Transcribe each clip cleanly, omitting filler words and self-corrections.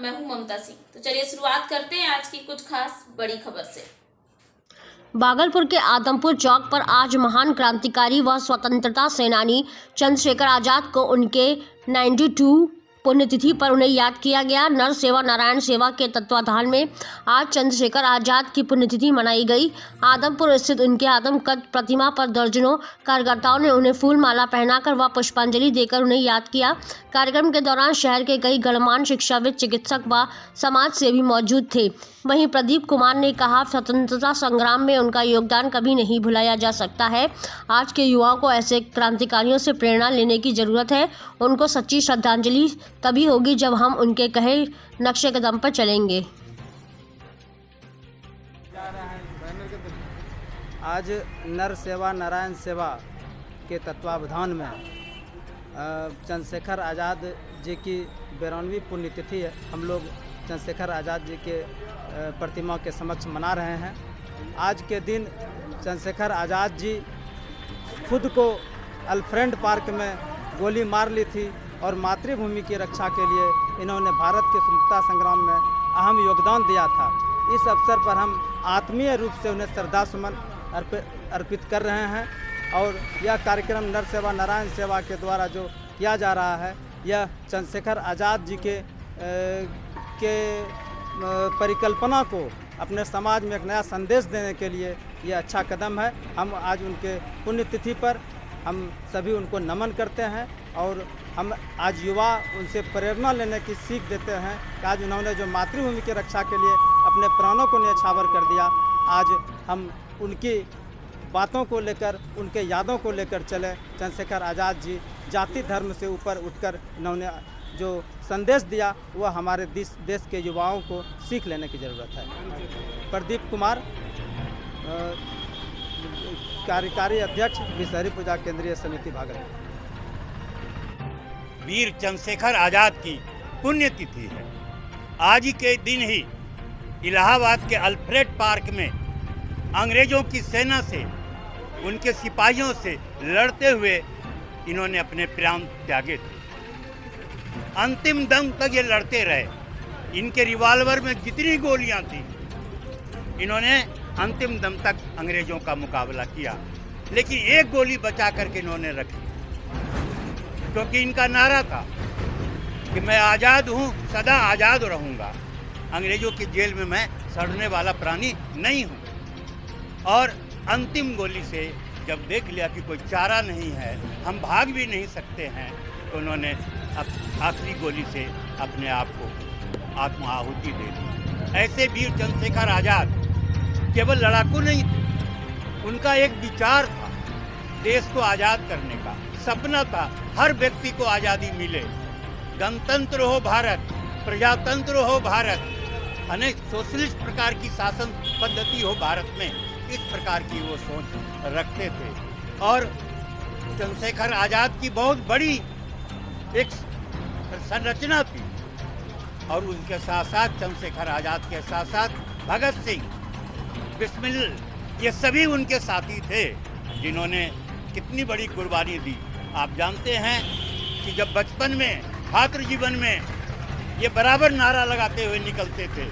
मैं हूं ममता सिंह। तो चलिए शुरुआत करते हैं आज की कुछ खास बड़ी खबर से। भागलपुर के आदमपुर चौक पर आज महान क्रांतिकारी व स्वतंत्रता सेनानी चंद्रशेखर आजाद को उनके 92 पुण्यतिथि पर उन्हें याद किया गया। नर सेवा नारायण सेवा के तत्वाधान में आज चंद्रशेखर आजाद की पुण्यतिथि मनाई गई। आदमपुर स्थित उनके आदमकद प्रतिमा पर दर्जनों कार्यकर्ताओं ने उन्हें फूल माला पहनाकर व पुष्पांजलि देकर उन्हें याद किया। कार्यक्रम के दौरान शहर के कई गणमान्य शिक्षाविद, चिकित्सक व समाज सेवी मौजूद थे। वहीं प्रदीप कुमार ने कहा, स्वतंत्रता संग्राम में उनका योगदान कभी नहीं भुलाया जा सकता है। आज के युवाओं को ऐसे क्रांतिकारियों से प्रेरणा लेने की जरूरत है। उनको सच्ची श्रद्धांजलि तभी होगी जब हम उनके कहे नक्शे कदम पर चलेंगे। आज नर सेवा नारायण सेवा के तत्वावधान में चंद्रशेखर आज़ाद जी की 92वीं पुण्यतिथि है। हम लोग चंद्रशेखर आज़ाद जी के प्रतिमा के समक्ष मना रहे हैं। आज के दिन चंद्रशेखर आज़ाद जी खुद को अल्फ्रेड पार्क में गोली मार ली थी और मातृभूमि की रक्षा के लिए इन्होंने भारत के स्वतंत्रता संग्राम में अहम योगदान दिया था। इस अवसर पर हम आत्मीय रूप से उन्हें श्रद्धा सुमन अर्पित कर रहे हैं और यह कार्यक्रम नर सेवा नारायण सेवा के द्वारा जो किया जा रहा है, यह चंद्रशेखर आज़ाद जी के परिकल्पना को अपने समाज में एक नया संदेश देने के लिए यह अच्छा कदम है। हम आज उनके पुण्यतिथि पर हम सभी उनको नमन करते हैं और हम आज युवा उनसे प्रेरणा लेने की सीख देते हैं कि आज उन्होंने जो मातृभूमि की रक्षा के लिए अपने प्राणों को न्यौछावर कर दिया, आज हम उनकी बातों को लेकर, उनके यादों को लेकर चले। चंद्रशेखर आज़ाद जी जाति धर्म से ऊपर उठकर इन्होंने जो संदेश दिया वह हमारे देश के युवाओं को सीख लेने की ज़रूरत है। प्रदीप कुमार, कार्यकारी अध्यक्ष विषहरी पूजा केंद्रीय समिति भागलपुर। वीर चंद्रशेखर आज़ाद की पुण्यतिथि है। आज ही के दिन ही इलाहाबाद के अल्फ्रेड पार्क में अंग्रेजों की सेना से, उनके सिपाहियों से लड़ते हुए इन्होंने अपने प्राण त्यागे थे। अंतिम दम तक ये लड़ते रहे। इनके रिवॉल्वर में जितनी गोलियां थी, इन्होंने अंतिम दम तक अंग्रेजों का मुकाबला किया, लेकिन एक गोली बचा करके इन्होंने रखी, क्योंकि इनका नारा था कि मैं आज़ाद हूँ, सदा आज़ाद रहूँगा। अंग्रेजों की जेल में मैं सड़ने वाला प्राणी नहीं हूँ। और अंतिम गोली से जब देख लिया कि कोई चारा नहीं है, हम भाग भी नहीं सकते हैं, तो उन्होंने आखिरी गोली से अपने आप को आत्म आहुति दे दी। ऐसे वीर चंद्रशेखर आज़ाद केवल लड़ाकू नहीं थे, उनका एक विचार था देश को आज़ाद करने का। सपना था हर व्यक्ति को आज़ादी मिले, गणतंत्र हो भारत, प्रजातंत्र हो भारत, अनेक सोशलिस्ट प्रकार की शासन पद्धति हो भारत में। इस प्रकार की वो सोच रखते थे और चंद्रशेखर आज़ाद की बहुत बड़ी एक संरचना थी। और उनके साथ साथ चंद्रशेखर आज़ाद के साथ साथ भगत सिंह, बिस्मिल, ये सभी उनके साथी थे जिन्होंने कितनी बड़ी कुर्बानी दी। आप जानते हैं कि जब बचपन में, छात्र जीवन में ये बराबर नारा लगाते हुए निकलते थे,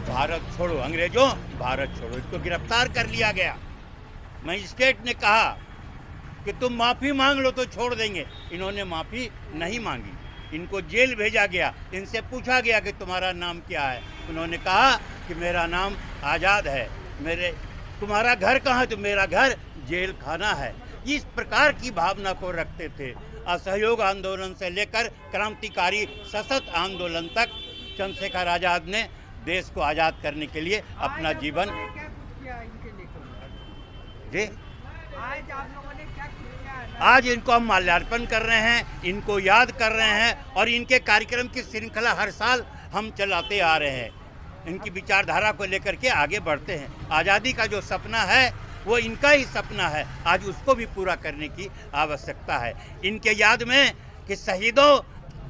भारत छोड़ो अंग्रेजों, भारत छोड़ो। इसको गिरफ्तार कर लिया गया। मजिस्ट्रेट ने कहा कि तुम माफ़ी मांग लो तो छोड़ देंगे। इन्होंने माफ़ी नहीं मांगी, इनको जेल भेजा गया। इनसे पूछा गया कि तुम्हारा नाम क्या है। उन्होंने कहा कि मेरा नाम आज़ाद है। तुम्हारा घर कहाँ है? तो मेरा घर जेल खाना है। इस प्रकार की भावना को रखते थे। असहयोग आंदोलन से लेकर क्रांतिकारी सशक्त आंदोलन तक चंद्रशेखर आज़ाद ने देश को आज़ाद करने के लिए अपना जीवन जी आज इनको हम माल्यार्पण कर रहे हैं, इनको याद कर रहे हैं और इनके कार्यक्रम की श्रृंखला हर साल हम चलाते आ रहे हैं। इनकी विचारधारा को लेकर के आगे बढ़ते हैं। आज़ादी का जो सपना है वो इनका ही सपना है, आज उसको भी पूरा करने की आवश्यकता है। इनके याद में कि शहीदों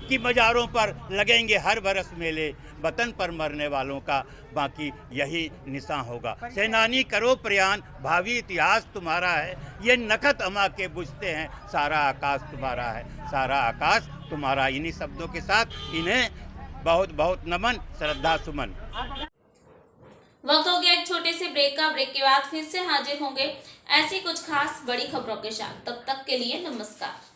की मज़ारों पर लगेंगे हर बरस मेले, वतन पर मरने वालों का बाकी यही निशान होगा। सेनानी करो प्रयाण, भावी इतिहास तुम्हारा है, ये नखत अमा के बुझते हैं, सारा आकाश तुम्हारा है, सारा आकाश तुम्हारा। इन्हीं शब्दों के साथ इन्हें बहुत बहुत नमन, श्रद्धा सुमन। वक्त हो गया एक छोटे से ब्रेक का। ब्रेक के बाद फिर से हाजिर होंगे ऐसी कुछ खास बड़ी खबरों के साथ। तब तक के लिए नमस्कार।